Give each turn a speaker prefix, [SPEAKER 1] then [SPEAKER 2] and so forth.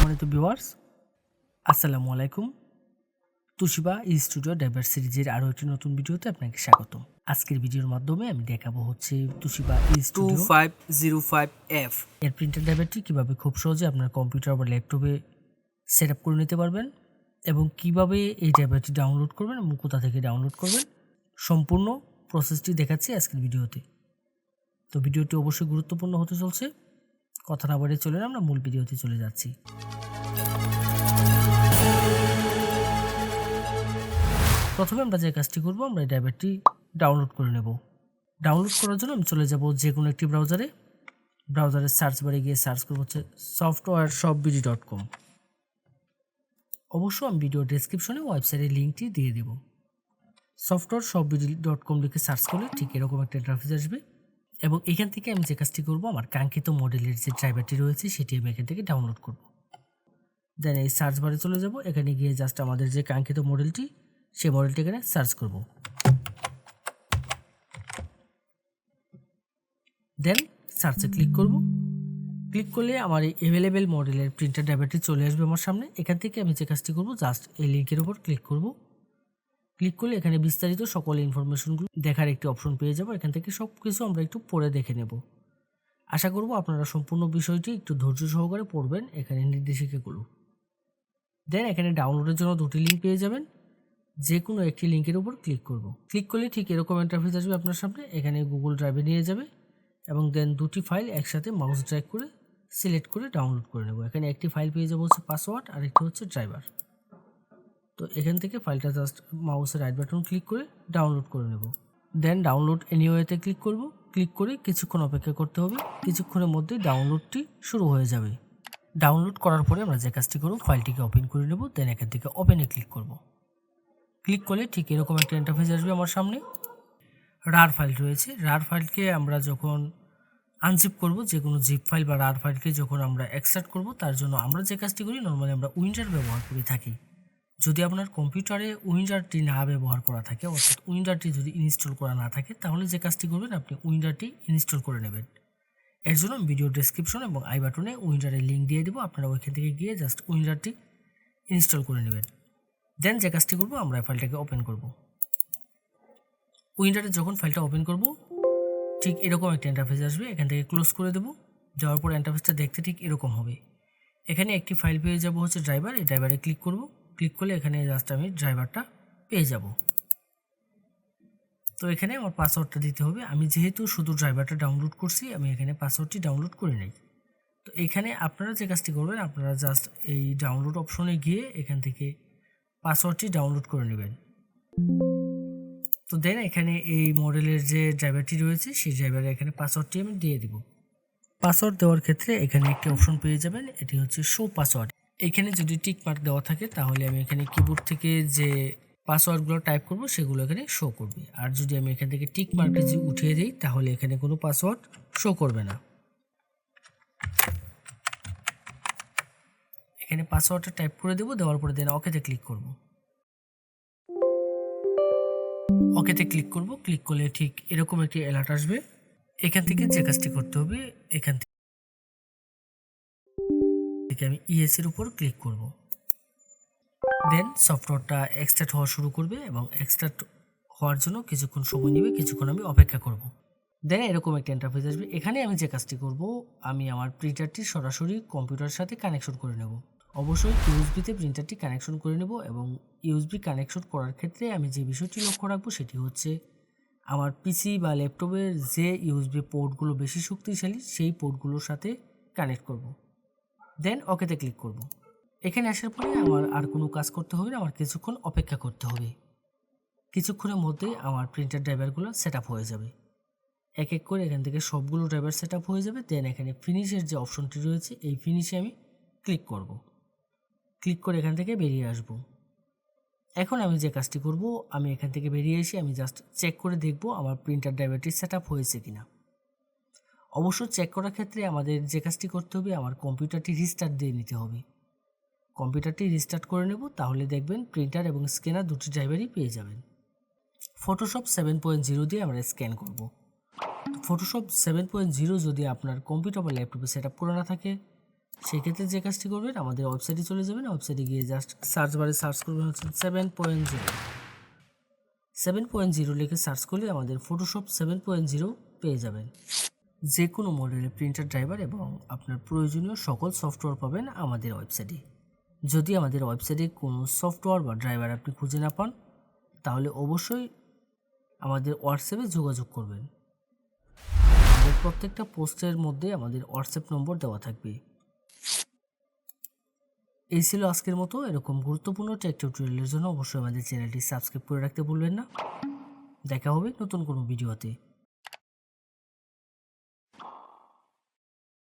[SPEAKER 1] সম্মানিত ভিউয়ার্স, আসসালামু আলাইকুম। তুশিবা স্টুডিও ড্রাইভার সিরিজের আরও একটি নতুন ভিডিওতে আপনাকে স্বাগতম। আজকের ভিডিওর মাধ্যমে আমি দেখাবো হচ্ছে তুশিবা স্টুডিও
[SPEAKER 2] 2505F
[SPEAKER 1] এর প্রিন্টার ড্রাইভারটি কীভাবে খুব সহজে আপনার কম্পিউটার বা ল্যাপটপে সেট আপ করে নিতে পারবেন এবং কিভাবে এই ড্রাইভারটি ডাউনলোড করবেন এবং কোথা থেকে ডাউনলোড করবেন, সম্পূর্ণ প্রসেসটি দেখাচ্ছি আজকের ভিডিওতে। তো ভিডিওটি অবশ্যই গুরুত্বপূর্ণ হতে চলছে। কথা না বাড়িয়ে চলে আমরা মূল ভিডিওতে চলে যাচ্ছি। প্রথমে আমরা যে কাজটি করব, আমরা এই ড্রাইভারটি ডাউনলোড করে নেব। ডাউনলোড করার জন্য আমি চলে যাব যে কোনো একটি ব্রাউজারের সার্চ বারে গিয়ে সার্চ করব হচ্ছে softwareshopbd.com। অবশ্য আমি ভিডিও ডেসক্রিপশনে ওয়েবসাইটের লিঙ্কটি দিয়ে দেব। softwareshopbd.com লিখে সার্চ করলে ঠিক এরকম একটা ইন্টারফেস আসবে এবং এখান থেকে আমি যে কাজটি করব, আমার কাঙ্ক্ষিত মডেলের যে ড্রাইভারটি রয়েছে সেটি আমি এখান থেকে ডাউনলোড করব। দেন এই সার্চ বারে চলে যাব, এখানে গিয়ে জাস্ট আমাদের যে কাঙ্ক্ষিত মডেলটি সেই মডেলটি এখানে সার্চ করব। দেন সার্চে ক্লিক করব। ক্লিক করলে আমার এই অ্যাভেলেবেল মডেলের প্রিন্টার ড্রাইভারটি চলে আসবে আমার সামনে। এখান থেকে আমি যে কাজটি করব, জাস্ট এই লিঙ্কের উপর ক্লিক করব। ক্লিক করলে এখানে বিস্তারিত সকল ইনফরমেশনগুলো দেখার একটি অপশন পেয়ে যাব। এখান থেকে সব কিছু আমরা একটু পড়ে দেখে নেব। আশা করব আপনারা সম্পূর্ণ বিষয়টি একটু ধৈর্য সহকারে পড়বেন এখানে নির্দেশিকাগুলো। দেন এখানে ডাউনলোডের জন্য দুটি লিঙ্ক পেয়ে যাবেন, যে কোনো একটি লিঙ্কের উপর ক্লিক করব। ক্লিক করলে ঠিক এরকম ইন্টারফেস আসবে আপনার সামনে। এখানে গুগল ড্রাইভে নিয়ে যাবে এবং দেন দুটি ফাইল একসাথে মাউস ড্র্যাগ করে সিলেক্ট করে ডাউনলোড করে নেব। এখানে একটি ফাইল পেয়ে যাবো হচ্ছে পাসওয়ার্ড আর একটি হচ্ছে ড্রাইভার। তো এখান থেকে ফাইলটা জাস্ট মাউসের রাইট বাটন ক্লিক করে ডাউনলোড করে নেব। দেন ডাউনলোড এনিওয়েতে ক্লিক করব। ক্লিক করে কিছুক্ষণ অপেক্ষা করতে হবে। কিছুক্ষণের মধ্যে ডাউনলোডটি শুরু হয়ে যাবে। ডাউনলোড করার পরে আমরা যে কাজটি করব, ফাইলটিকে ওপেন করে নেব। দেন এখান থেকে ওপেনে ক্লিক করব। ক্লিক করলে ঠিক এরকম একটা ইন্টারফেস আসবে আমার সামনে। রার ফাইল রয়েছে, রার ফাইলকে আমরা যখন আনজিপ করব, যে কোনো জিপ ফাইল বা রার ফাইলকে যখন আমরা এক্সট্রাক্ট করব, তার জন্য আমরা যে কাজটি করি, নর্মালি আমরা উইন্ডার ব্যবহার করে থাকি। যদি আপনার কম্পিউটারে উইন্ডারটি না ব্যবহার করা থাকে, অর্থাৎ উইন্ডারটি যদি ইনস্টল করা না থাকে, তাহলে যে কাজটি করবেন, আপনি উইন্ডারটি ইনস্টল করে নেবেন। এর জন্য ভিডিও ডেসক্রিপশন এবং আই বাটনে উইন্ডারের লিঙ্ক দিয়ে দেবো, আপনারা ওইখান থেকে গিয়ে জাস্ট উইন্ডারটি ইনস্টল করে নেবেন। দেন যে কাজটি করব, আমরা ফাইলটাকে ওপেন করব। উইন্ডারে যখন ফাইলটা ওপেন করব, ঠিক এরকম একটা ইন্টারফেস আসবে। এখান থেকে ক্লোজ করে দেবো। যাওয়ার পর ইন্টারফেসটা দেখতে ঠিক এরকম হবে। এখানে একটি ফাইল পেয়ে যাব হচ্ছে ড্রাইভার। এই ড্রাইভারে ক্লিক করব। ক্লিক করলে এখানে জাস্ট আমি ড্রাইভারটা পেয়ে যাব। তো এখানে আমার পাসওয়ার্ডটা দিতে হবে। আমি যেহেতু শুধু ড্রাইভারটা ডাউনলোড করছি, আমি এখানে পাসওয়ার্ডটি ডাউনলোড করে নেই। তো এখানে আপনারা যে কাজটি করবেন, আপনারা জাস্ট এই ডাউনলোড অপশনে গিয়ে এখান থেকে পাসওয়ার্ডটি ডাউনলোড করে নেবেন। তো দেন এখানে এই মডেলের যে ড্রাইভারটি রয়েছে, সেই ড্রাইভারের এখানে পাসওয়ার্ডটি আমি দিয়ে দিব। পাসওয়ার্ড দেওয়ার ক্ষেত্রে এখানে একটি অপশন পেয়ে যাবেন, এটি হচ্ছে শো পাসওয়ার্ড। এখানে যদি টিক মার্ক দেওয়া থাকে, তাহলে আমি এখানে কিবোর্ড থেকে যে পাসওয়ার্ডগুলো টাইপ করব সেগুলো এখানে শো করবে। আর যদি আমি এখান থেকে টিক মার্কটি যে উঠিয়ে দিই, তাহলে এখানে কোনো পাসওয়ার্ড শো করবে না। এখানে পাসওয়ার্ডটা টাইপ করে দেবো। দেওয়ার পরে দেন ওকেতে ক্লিক করব। ওকেতে ক্লিক করব। ক্লিক করলে ঠিক এরকম একটি অ্যালার্ট আসবে। এখান থেকে যে কাজটি করতে হবে, এখান থেকে আমি ইএস এর উপর ক্লিক করব। দেন সফটওয়্যারটা এক্সট্রাক্ট হওয়া শুরু করবে এবং এক্সট্রাক্ট হওয়ার জন্য কিছুক্ষণ সময় নেবে। কিছুক্ষণ আমি অপেক্ষা করব। দেন এরকম একটা ইন্টারফেস আসবে। এখানে আমি যে কাজটি করব, আমি আমার প্রিন্টারটি সরাসরি কম্পিউটারের সাথে কানেকশন করে নেব। অবশ্যই ইউএসবিতে প্রিন্টারটি কানেকশন করে নেব এবং ইউএসবি কানেকশন করার ক্ষেত্রে আমি যে বিষয়টি লক্ষ্য রাখবো, সেটি হচ্ছে আমার পিসি বা ল্যাপটপের যে ইউএসবি পোর্টগুলো বেশি শক্তিশালী, সেই পোর্টগুলোর সাথে কানেক্ট করব। দেন ওকেতে ক্লিক করব। এখানে আসার পরে আমার আর কোনো কাজ করতে হবে না, আমার কিছুক্ষণ অপেক্ষা করতে হবে। কিছুক্ষণের মধ্যেই আমার প্রিন্টার ড্রাইভারগুলো সেট আপ হয়ে যাবে। এক এক করে এখান থেকে সবগুলো ড্রাইভার সেট আপ হয়ে যাবে। দেন এখানে ফিনিশের যে অপশনটি রয়েছে, এই ফিনিশে আমি ক্লিক করব। ক্লিক করে এখান থেকে বেরিয়ে আসব। এখন আমি যে কাজটি করব, আমি এখান থেকে বেরিয়ে এসে আমি জাস্ট চেক করে দেখব আমার প্রিন্টার ড্রাইভারটি সেট আপ হয়েছে কিনা। অবশ্য চেক করার ক্ষেত্রে আমাদের যে কাজটি করতে হবে, আমার কম্পিউটারটি রিস্টার্ট দিয়ে নিতে হবে। কম্পিউটারটি রিস্টার্ট করে নেব, তাহলে দেখবেন প্রিন্টার এবং স্ক্যানার দুটি ড্রাইভারই পেয়ে যাবেন। ফটোশপ 7.0 দিয়ে আমরা স্ক্যান করব। ফটোশপ 7.0 যদি আপনার কম্পিউটার বা ল্যাপটপে সেট আপ করা না থাকে, সেক্ষেত্রে যে কাজটি করবেন, আমাদের ওয়েবসাইটে চলে যাবেন। ওয়েবসাইটে গিয়ে জাস্ট সার্চ বারে সার্চ করবেন হচ্ছে 7.0 লিখে সার্চ করলে আমাদের ফটোশপ 7.0 পেয়ে যাবেন। যে কোনো মডেলের প্রিন্টার ড্রাইভার এবং আপনার প্রয়োজনীয় সকল সফটওয়্যার পাবেন আমাদের ওয়েবসাইটে। যদি আমাদের ওয়েবসাইটে কোনো সফটওয়্যার বা ড্রাইভার আপনি খুঁজে না পান, তাহলে অবশ্যই আমাদের হোয়াটসঅ্যাপে যোগাযোগ করবেন। আমাদের প্রত্যেকটা পোস্টের মধ্যে আমাদের হোয়াটসঅ্যাপ নম্বর দেওয়া থাকবে। এই ছিল আজকের মতো। এরকম গুরুত্বপূর্ণ টেক টিউটোরিয়ালের জন্য অবশ্যই আমাদের চ্যানেলটি সাবস্ক্রাইব করে রাখতে ভুলবেন না। দেখা হবে নতুন কোনো ভিডিওতে।